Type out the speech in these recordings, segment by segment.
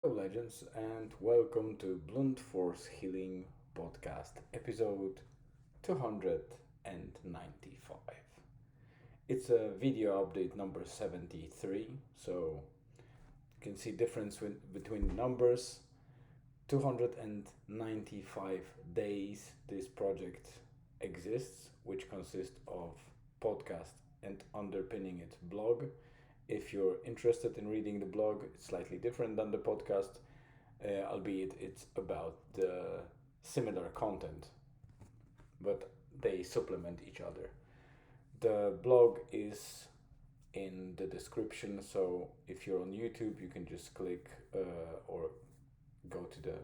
Hello, legends, and welcome to Blunt Force Healing Podcast, episode 295. It's a video update number 73, so you can see difference between the numbers. 295 days this project exists, which consists of podcast and underpinning it blog. If you're interested in reading the blog, it's slightly different than the podcast, albeit it's about the similar content, but they supplement each other. The blog is in the description, so if you're on YouTube, you can just click or go to the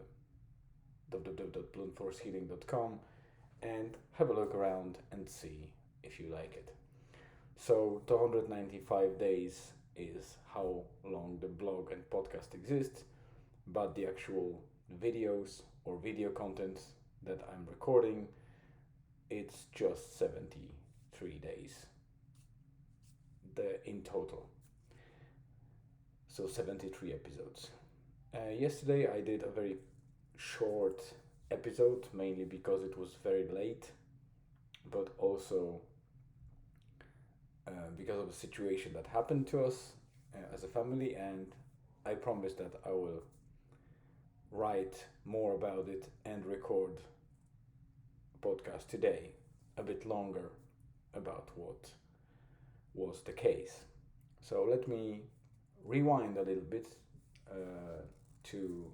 www.bluntforcehealing.com and have a look around and see if you like it. So 295 days is how long the blog and podcast exist, but the actual videos or video content that I'm recording, it's just 73 days in total. So 73 episodes. Yesterday I did a very short episode, mainly because it was very late, but also because of a situation that happened to us as a family, and I promise that I will write more about it and record a podcast today, a bit longer, about what was the case. So let me rewind a little bit to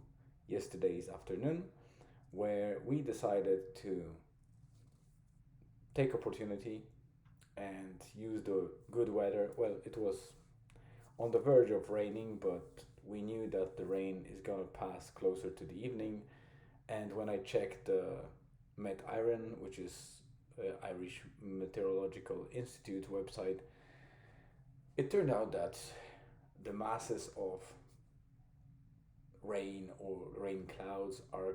yesterday's afternoon, where we decided to take opportunity and use the good weather. Well, it was on the verge of raining, but we knew that the rain is gonna pass closer to the evening. And when I checked the Met Iron, which is Irish Meteorological Institute website, it turned out that the masses of rain or rain clouds are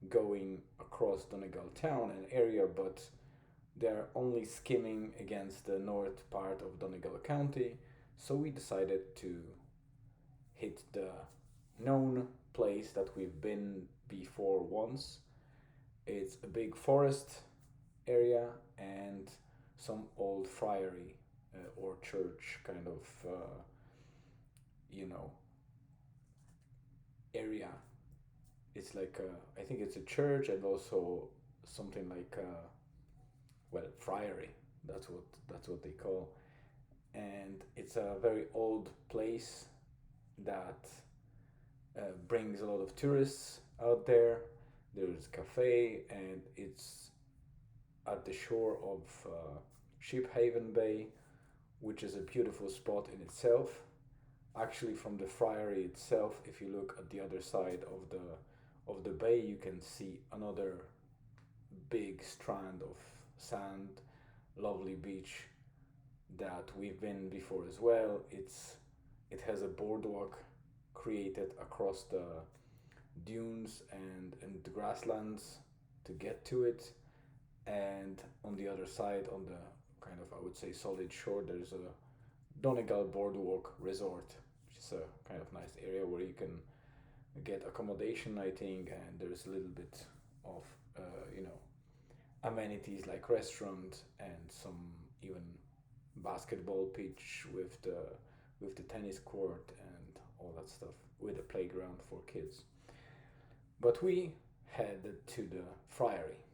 going across Donegal town and area, but they're only skimming against the north part of Donegal County. So we decided to hit the known place that we've been before once. It's a big forest area and some old friary or church kind of, you know, area. It's like I think it's a church and also something like well, friary. That's what they call, and it's a very old place that brings a lot of tourists out there. There's a cafe, and it's at the shore of Shiphaven Bay, which is a beautiful spot in itself. Actually, from the friary itself, if you look at the other side of the bay, you can see another big strand of sand, lovely beach that we've been before as well. It has a boardwalk created across the dunes and the grasslands to get to it. And on the other side, on the kind of, I would say, solid shore, there's a Donegal Boardwalk Resort, which is a kind of nice area where you can get accommodation, I think, and there's a little bit of, you know, amenities like restaurant and some even basketball pitch with the tennis court and all that stuff, with a playground for kids. But we headed to the friary.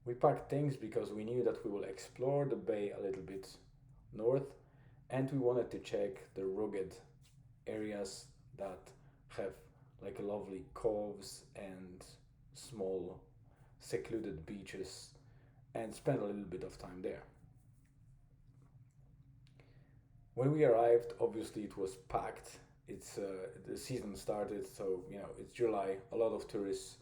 We packed things because we knew that we will explore the bay a little bit north, and we wanted to check the rugged areas that have like lovely coves and small secluded beaches, and spend a little bit of time there. When we arrived, obviously it was packed. It's the season started, so it's July. A lot of tourists,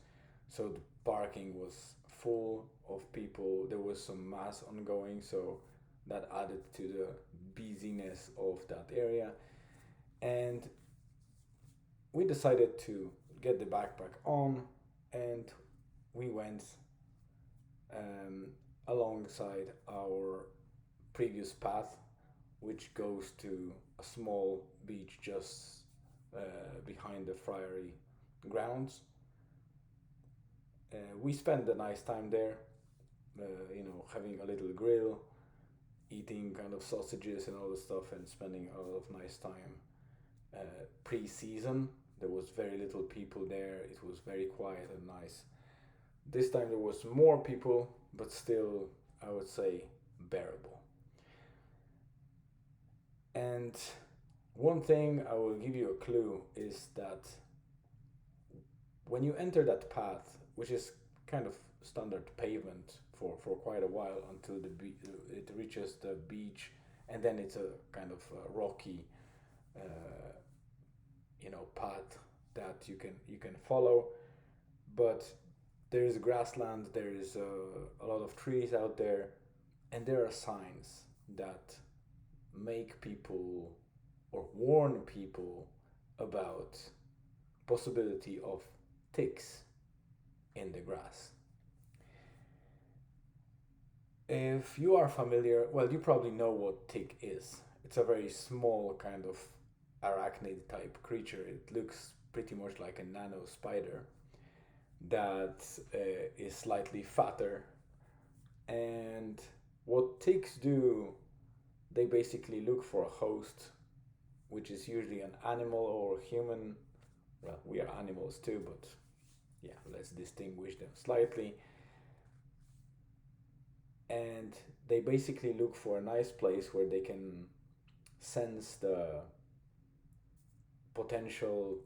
so the parking was full of people. There was some mass ongoing, so that added to the busyness of that area. And we decided to get the backpack on, and we went um, alongside our previous path, which goes to a small beach just behind the friary grounds. We spend a nice time there, having a little grill, eating kind of sausages and all the stuff, and spending a lot of nice time. Pre-season, there was very little people there. It was very quiet and nice. This time there was more people, but still, I would say, bearable. And one thing I will give you a clue is that when you enter that path, which is kind of standard pavement for quite a while until it reaches the beach, and then it's a kind of rocky, uh, path that you can follow. But there is grassland, there is a lot of trees out there, and there are signs that make people or warn people about possibility of ticks in the grass. If you are familiar, well, you probably know what tick is. It's a very small kind of arachnid type creature. It looks pretty much like a nano spider that is slightly fatter. And what ticks do, they basically look for a host, which is usually an animal or human. Well, we are animals too, but yeah, let's distinguish them slightly. And they basically look for a nice place where they can sense the potential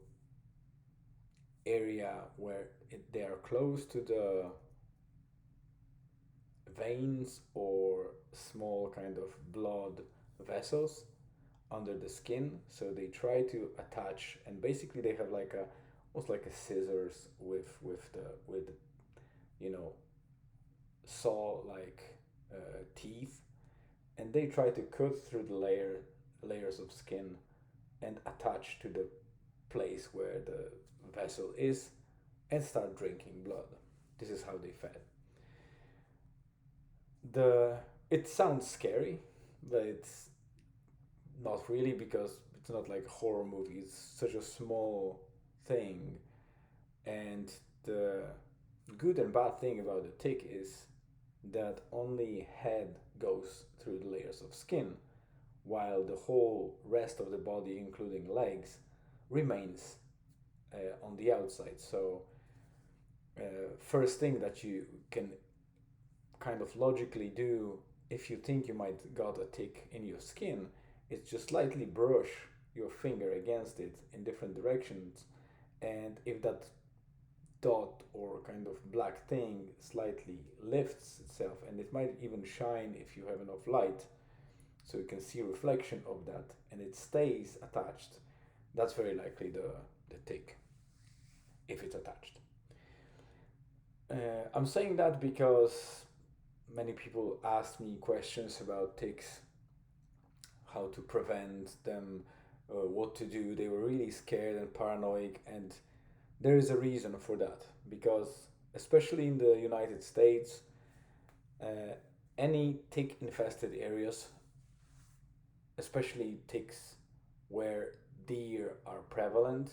area where they are close to the veins or small kind of blood vessels under the skin. So they try to attach, and basically they have like a almost like a scissors with you know saw like teeth, and they try to cut through the layers of skin and attach to the place where the vessel is and start drinking blood. This is how they fed. The It sounds scary, but it's not really, because it's not like a horror movie. It's such a small thing, and the good and bad thing about the tick is that only head goes through the layers of skin, while the whole rest of the body, including legs, remains on the outside. So, first thing that you can kind of logically do if you think you might got a tick in your skin is just slightly brush your finger against it in different directions, and if that dot or kind of black thing slightly lifts itself, and it might even shine if you have enough light, so you can see reflection of that, and it stays attached, that's very likely the tick, if it's attached. I'm saying that because many people ask me questions about ticks, how to prevent them, what to do. They were really scared and paranoid, and there is a reason for that, because especially in the United States, uh, any tick infested areas, especially ticks where deer are prevalent,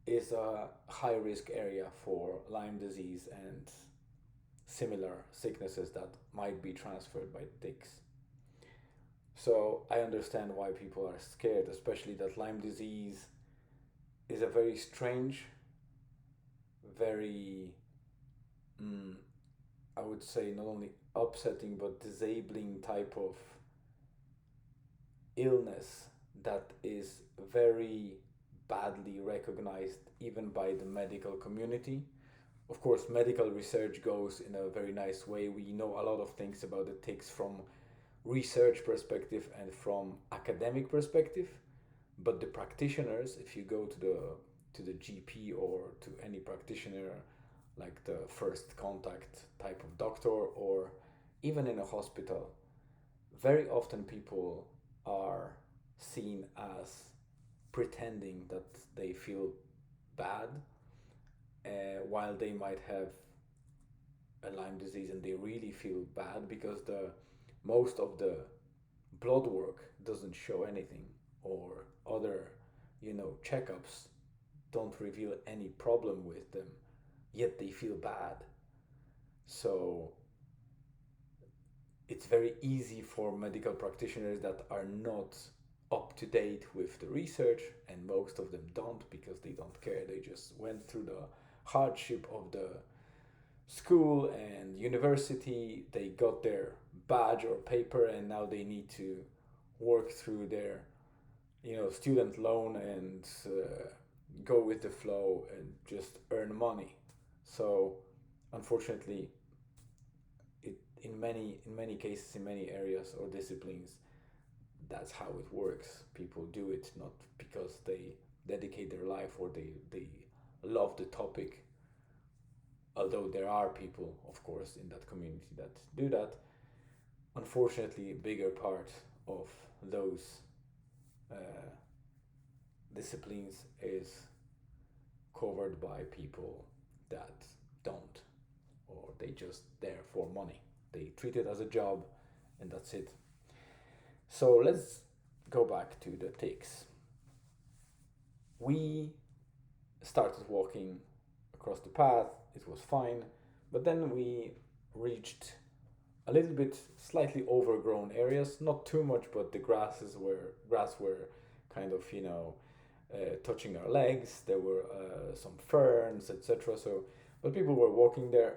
is a high risk area for Lyme disease and similar sicknesses that might be transferred by ticks. So I understand why people are scared, especially that Lyme disease is a very strange, very, mm, I would say, not only upsetting but disabling type of illness that is very badly recognized even by the medical community. Of course, medical research goes in a very nice way. We know a lot of things about the ticks from research perspective and from academic perspective, but the practitioners, if you go to the GP or to any practitioner, like the first contact type of doctor, or even in a hospital, very often people are seen as pretending that they feel bad, while they might have a Lyme disease and they really feel bad, because the most of the blood work doesn't show anything, or other, checkups don't reveal any problem with them, yet they feel bad. So it's very easy for medical practitioners that are not up to date with the research, and most of them don't because they don't care. They just went through the hardship of the school and university, they got their badge or paper, and now they need to work through their student loan and go with the flow and just earn money. So unfortunately, in many cases, in many areas or disciplines, that's how it works. People do it not because they dedicate their life or they love the topic, although there are people, of course, in that community that do that. Unfortunately, a bigger part of those uh, disciplines is covered by people that don't, or they just there for money. They treat it as a job, and that's it. So let's go back to the ticks. We started walking across the path, it was fine, but then we reached a little bit slightly overgrown areas, not too much, but the grass were kind of touching our legs. There were some ferns, etc. So, but people were walking there.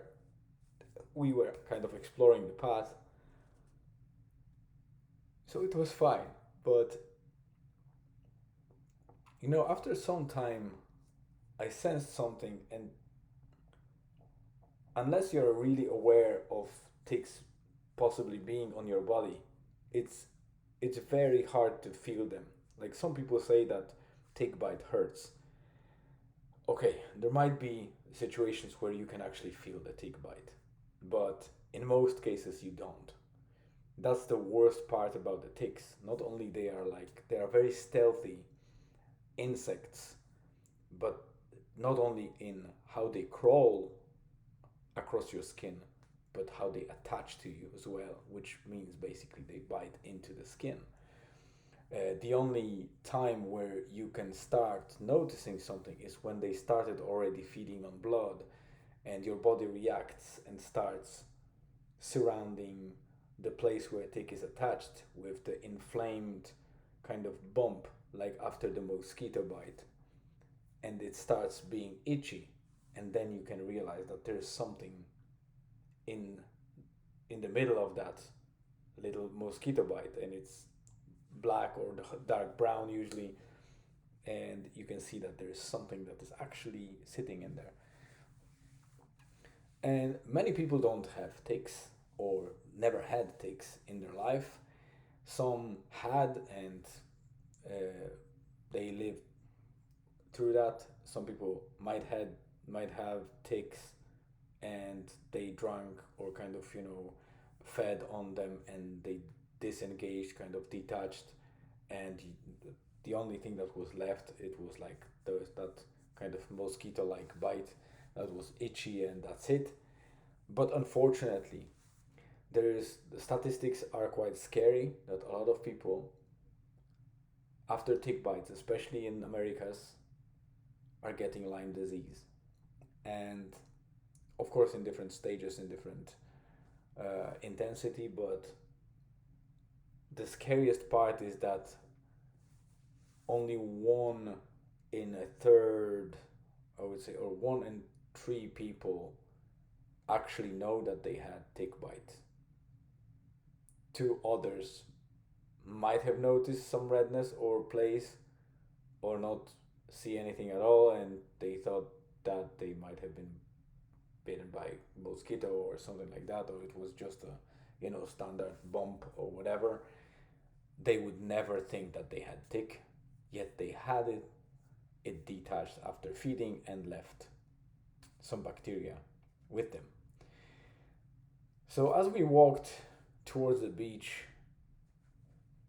We were kind of exploring the path, so it was fine. But after some time, I sensed something, and unless you're really aware of ticks possibly being on your body, it's it's very hard to feel them. Like some people say that tick bite hurts. Okay, there might be situations where you can actually feel the tick bite, but in most cases you don't. That's the worst part about the ticks. Not only they are very stealthy insects, but not only in how they crawl across your skin, but how they attach to you as well, which means basically they bite into the skin. The only time where you can start noticing something is when they started already feeding on blood, and your body reacts and starts surrounding the place where a tick is attached with the inflamed kind of bump, like after the mosquito bite, and it starts being itchy, and then you can realize that there's something in in the middle of that little mosquito bite, and it's black or dark brown usually, and you can see that there's something that is actually sitting in there. And many people don't have ticks or never had ticks in their life. Some had, and uh, they lived through that. Some people might have ticks, and they drank or kind of fed on them, and they disengaged, kind of detached, and the only thing that was left, it was like there was that kind of mosquito like bite that was itchy, and that's it. But unfortunately, the statistics are quite scary that a lot of people after tick bites, especially in Americas, are getting Lyme disease, and of course in different stages, in different intensity. But the scariest part is that only one in a third, I would say, or 1 in 3 people actually know that they had tick bite. 2 others might have noticed some redness or place, or not see anything at all, and they thought that they might have been bitten by mosquito or something like that, or it was just a standard bump or whatever. They would never think that they had tick, yet they had it. It detached after feeding and left some bacteria with them. So as we walked towards the beach,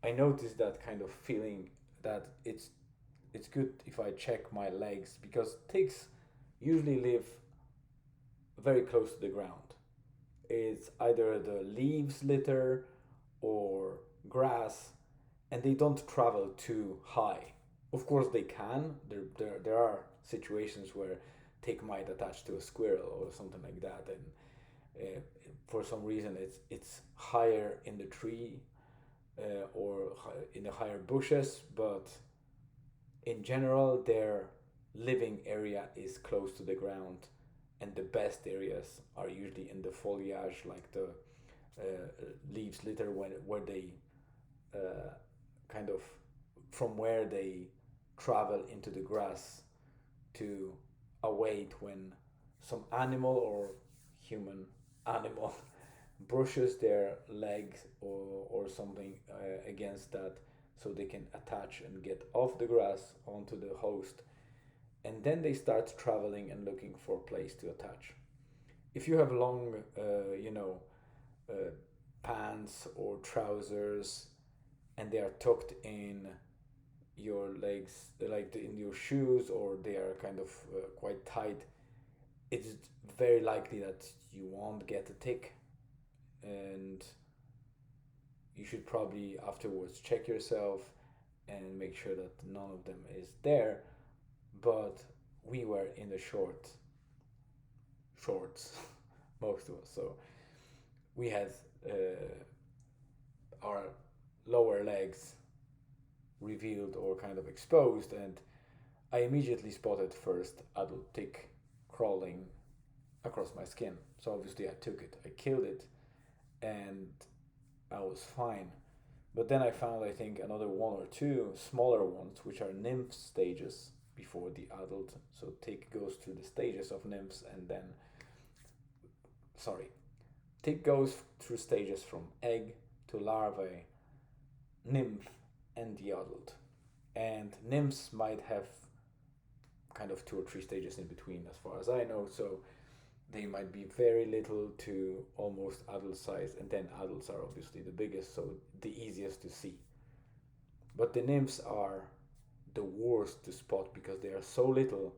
I noticed that kind of feeling that it's good if I check my legs, because ticks usually live very close to the ground. It's either the leaves litter or grass, and they don't travel too high. Of course, they can. There are situations where tick might attach to a squirrel or something like that, and for some reason it's higher in the tree or in the higher bushes, but in general, their living area is close to the ground, and the best areas are usually in the foliage, like the leaves litter, where they uh, kind of from where they travel into the grass to await when some animal or human animal brushes their legs or something against that, so they can attach and get off the grass onto the host, and then they start traveling and looking for a place to attach. If you have long uh, pants or trousers and they are tucked in your legs, like in your shoes, or they are kind of quite tight, it's very likely that you won't get a tick, and you should probably afterwards check yourself and make sure that none of them is there. But we were in the shorts, most of us, so we had our lower legs revealed or kind of exposed, and I immediately spotted first adult tick crawling across my skin. So obviously I took it, I killed it, and I was fine. But then I found, I think, another one or two smaller ones, which are nymph stages before the adult. So tick goes through the stages of nymphs, and then, sorry, tick goes through stages from egg to larvae, nymph, and the adult. And nymphs might have kind of two or three stages in between, as far as I know. So they might be very little to almost adult size, and then adults are obviously the biggest, so the easiest to see. But the nymphs are the worst to spot because they are so little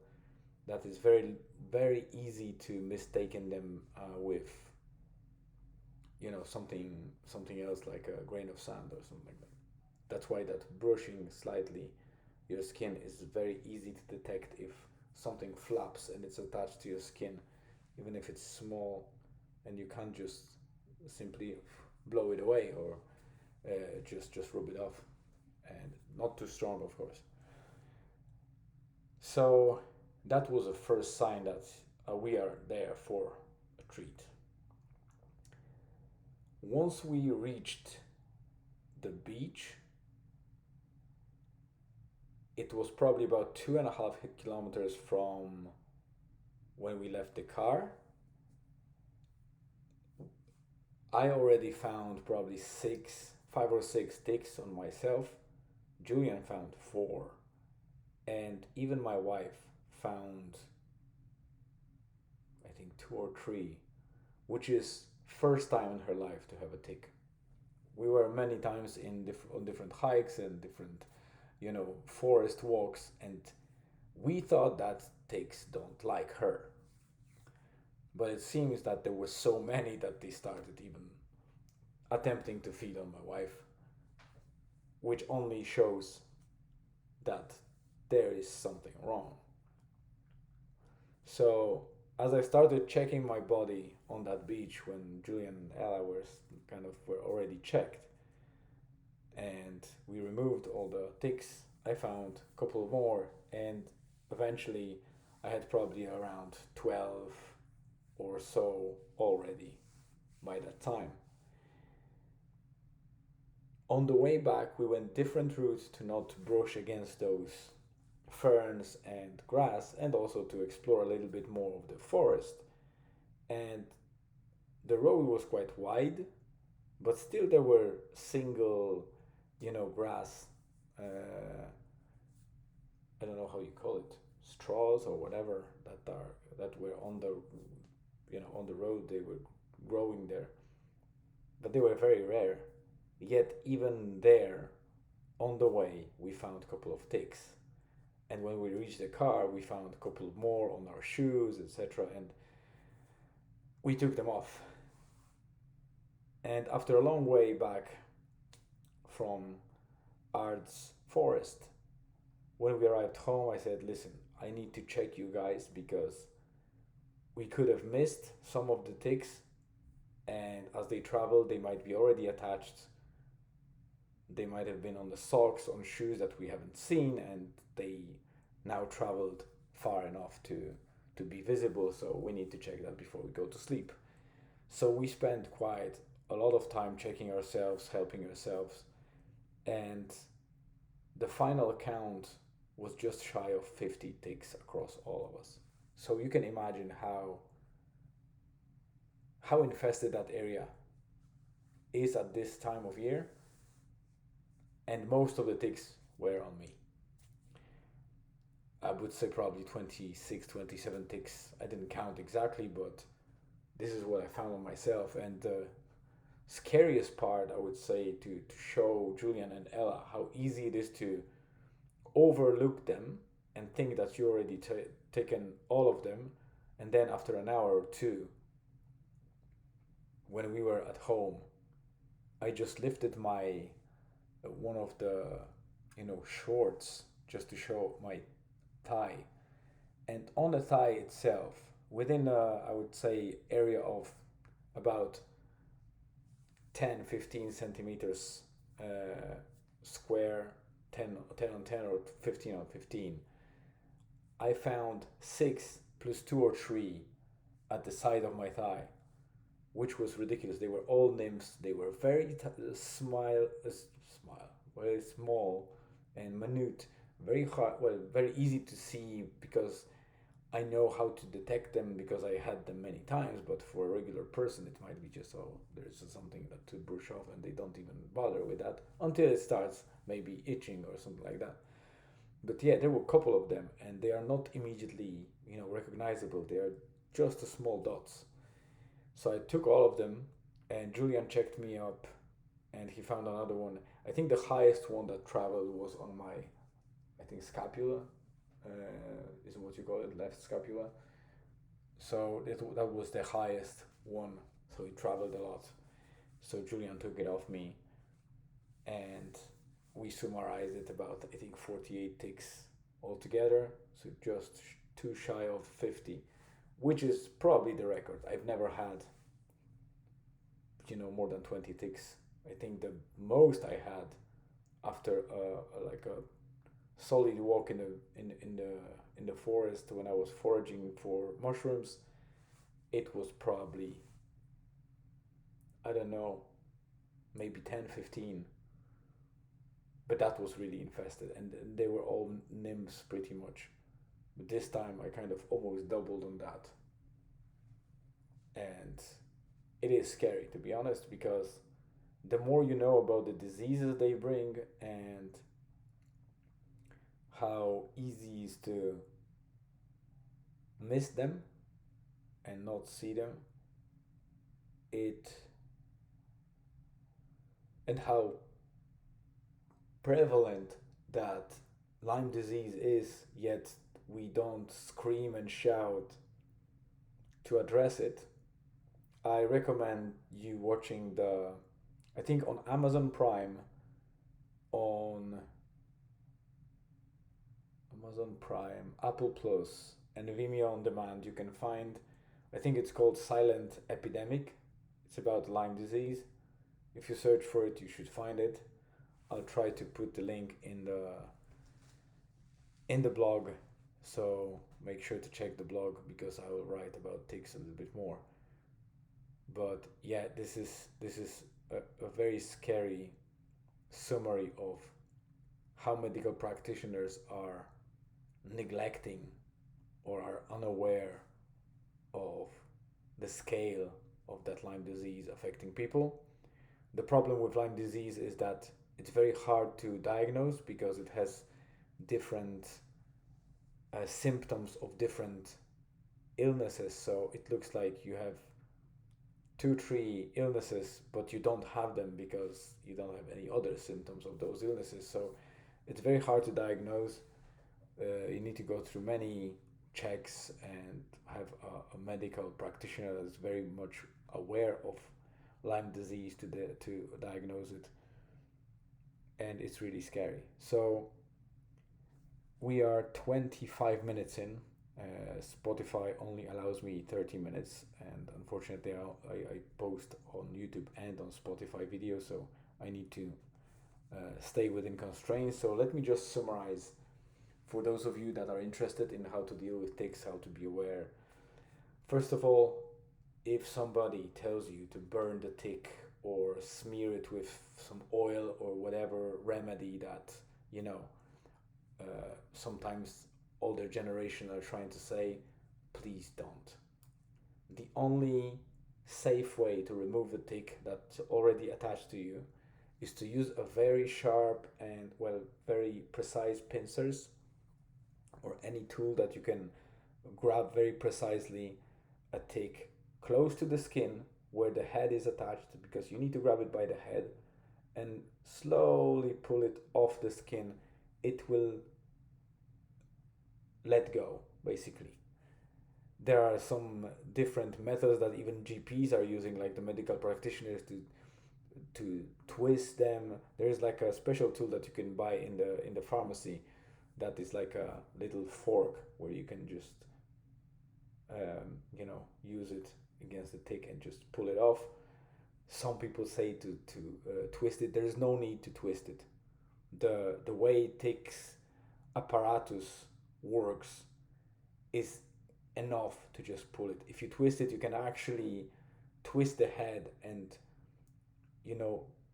that it's very easy to mistaken them with something else, like a grain of sand or something like that. That's why that brushing slightly your skin is very easy to detect if something flaps and it's attached to your skin, even if it's small, and you can't just simply blow it away or just rub it off, and not too strong, of course. So that was the first sign that we are there for a treat. Once we reached the beach, it was probably about 2.5 kilometers from when we left the car. I already found probably 5 or 6 ticks on myself. Julian found 4, and even my wife found, I think, 2 or 3, which is first time in her life to have a tick. We were many times on different hikes and different, forest walks, and we thought that ticks don't like her. But it seems that there were so many that they started even attempting to feed on my wife, which only shows that there is something wrong. So, as I started checking my body on that beach when Julian and Ella were already checked, and we removed all the ticks, I found a couple more, and eventually I had probably around 12 or so already by that time. On the way back, we went different routes to not brush against those ferns and grass, and also to explore a little bit more of the forest. And the road was quite wide, but still there were single, grass. I don't know how you call it, straws or whatever that were on the road. They were growing there, but they were very rare. Yet even there, on the way, we found a couple of ticks, and when we reached the car, we found a couple more on our shoes, etc. And we took them off. And after a long way back from Ard's forest, when we arrived home, I said, listen, I need to check you guys because we could have missed some of the ticks, and as they travel, they might be already attached. They might have been on the socks, on shoes that we haven't seen, and they now traveled far enough to be visible. So we need to check that before we go to sleep. So we spent quite a lot of time checking ourselves, helping ourselves, and the final count was just shy of 50 ticks across all of us. So you can imagine how infested that area is at this time of year, and most of the ticks were on me. I would say probably 26, 27 ticks. I didn't count exactly, but this is what I found on myself. And the scariest part, I would say, to show Julian and Ella how easy it is to overlook them and think that you already taken all of them. And then after an hour or two, when we were at home, I just lifted my one of the shorts just to show my thigh, and on the thigh itself, within I would say area of about 10 15 centimeters square, 10 on 10 or 15 on 15, I found 6 plus 2 or 3 at the side of my thigh, which was ridiculous. They were all nymphs. They were very very small and minute, very hard, well, very easy to see because I know how to detect them because I had them many times. But for a regular person, it might be just, oh, there's something that to brush off, and they don't even bother with that until it starts maybe itching or something like that. But yeah, there were a couple of them, and they are not immediately recognizable. They are just small dots. So I took all of them, and Julian checked me up, and he found another one. I think the highest one that traveled was on my, I think, scapula, is what you call it, left scapula. So that was the highest one. So it traveled a lot. So Julian took it off me, and we summarized it about, I think, 48 ticks altogether. So just too shy of 50, which is probably the record. I've never had, more than 20 ticks. I think the most I had after like a solid walk in the forest when I was foraging for mushrooms, it was probably, I don't know, maybe 10, 15. But that was really infested, and they were all nymphs pretty much. But this time I kind of almost doubled on that. And it is scary, to be honest, because the more you know about the diseases they bring and how easy it is to miss them and not see them, it and how prevalent that Lyme disease is, yet we don't scream and shout to address it. I recommend you watching I think on Amazon Prime, on Amazon Prime, Apple Plus, and Vimeo on Demand, you can find, I think it's called Silent Epidemic. It's about Lyme disease. If you search for it, you should find it. I'll try to put the link in the blog, so make sure to check the blog because I will write about ticks a little bit more. But yeah, this is a very scary summary of how medical practitioners are neglecting or are unaware of the scale of that Lyme disease affecting people. The problem with Lyme disease is that it's very hard to diagnose because it has different symptoms of different illnesses. So it looks like you have 2 3 illnesses, but you don't have them because you don't have any other symptoms of those illnesses. So it's very hard to diagnose. You need to go through many checks and have a medical practitioner that is very much aware of Lyme disease to diagnose it, and it's really scary. So We are 25 minutes in. Spotify only allows me 30 minutes, and unfortunately, I post on YouTube and on Spotify video, so I need to stay within constraints. So let me just summarize for those of you that are interested in how to deal with ticks, how to be aware. First of all, if somebody tells you to burn the tick or smear it with some oil or whatever remedy that, you know, sometimes older generation are trying to say, please don't. The only safe way to remove the tick that's already attached to you is to use a very sharp and, well, very precise pincers or any tool that you can grab very precisely a tick close to the skin where the head is attached, because you need to grab it by the head and slowly pull it off the skin. It will let go, basically. There are some different methods that even GPs are using, like the medical practitioners, to twist them. There is like a special tool that you can buy in the pharmacy that is like a little fork where you can just use it against the tick and just pull it off. Some people say to twist it. There is no need to twist it. The way tick's apparatus works is enough to just pull it. If you twist it, you can actually twist the head and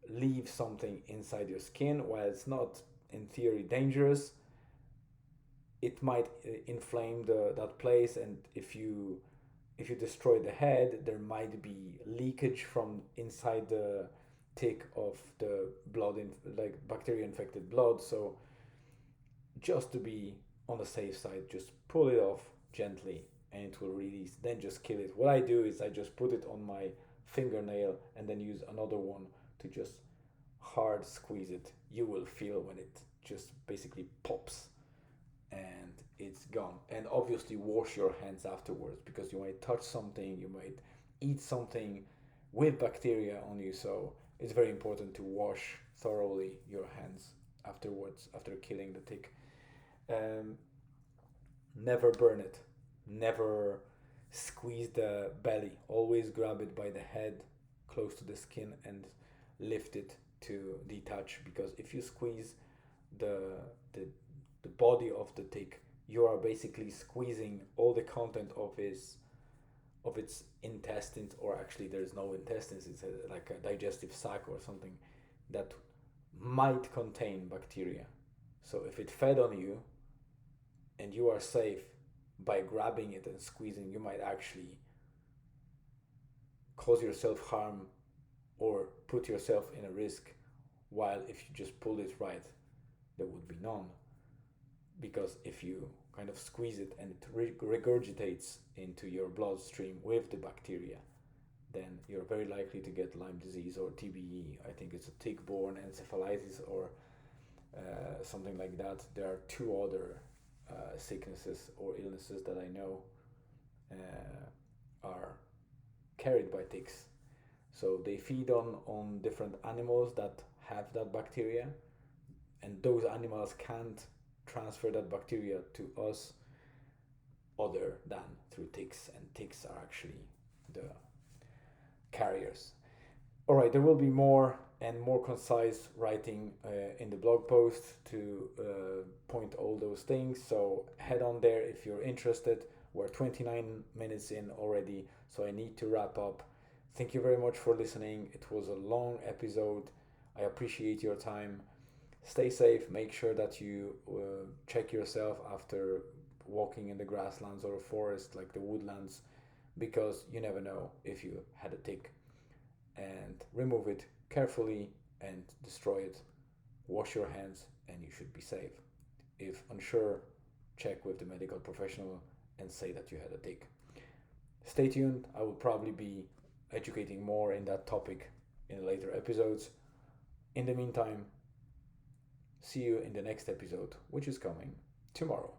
leave something inside your skin. While it's not in theory dangerous, it might inflame that place, and if you destroy the head, there might be leakage from inside the tick of the blood, like bacteria infected blood. So just to be on the safe side, just pull it off gently and it will release. Then just kill it. What I do is I just put it on my fingernail and then use another one to just hard squeeze it. You will feel when it just basically pops and it's gone. And obviously wash your hands afterwards, because you might touch something, you might eat something with bacteria on you. So it's very important to wash thoroughly your hands afterwards, after killing the tick. Never burn it. Never squeeze the belly. Always grab it by the head close to the skin and lift it to detach, because if you squeeze the the body of the tick, you are basically squeezing all the content of its intestines, or actually there's no intestines, it's like a digestive sac or something that might contain bacteria. So if it fed on you and you are safe by grabbing it and squeezing, you might actually cause yourself harm or put yourself in a risk, while if you just pulled it right, there would be none. Because if you kind of squeeze it and it regurgitates into your bloodstream with the bacteria, then you're very likely to get Lyme disease or TBE. I think it's a tick-borne encephalitis or something like that. There are two other sicknesses or illnesses that I know are carried by ticks. So they feed on different animals that have that bacteria, and those animals can't transfer that bacteria to us other than through ticks, and ticks are actually the carriers. All right, there will be more and more concise writing in the blog post to point all those things. So head on there if you're interested. We're 29 minutes in already, so I need to wrap up. Thank you very much for listening. It was a long episode. I appreciate your time. Stay safe. Make sure that you check yourself after walking in the grasslands or a forest like the woodlands, because you never know if you had a tick. And remove it carefully and destroy it. Wash your hands and you should be safe. If unsure, check with the medical professional and say that you had a tick. Stay tuned. I will probably be educating more in that topic in later episodes. In the meantime, see you in the next episode, which is coming tomorrow.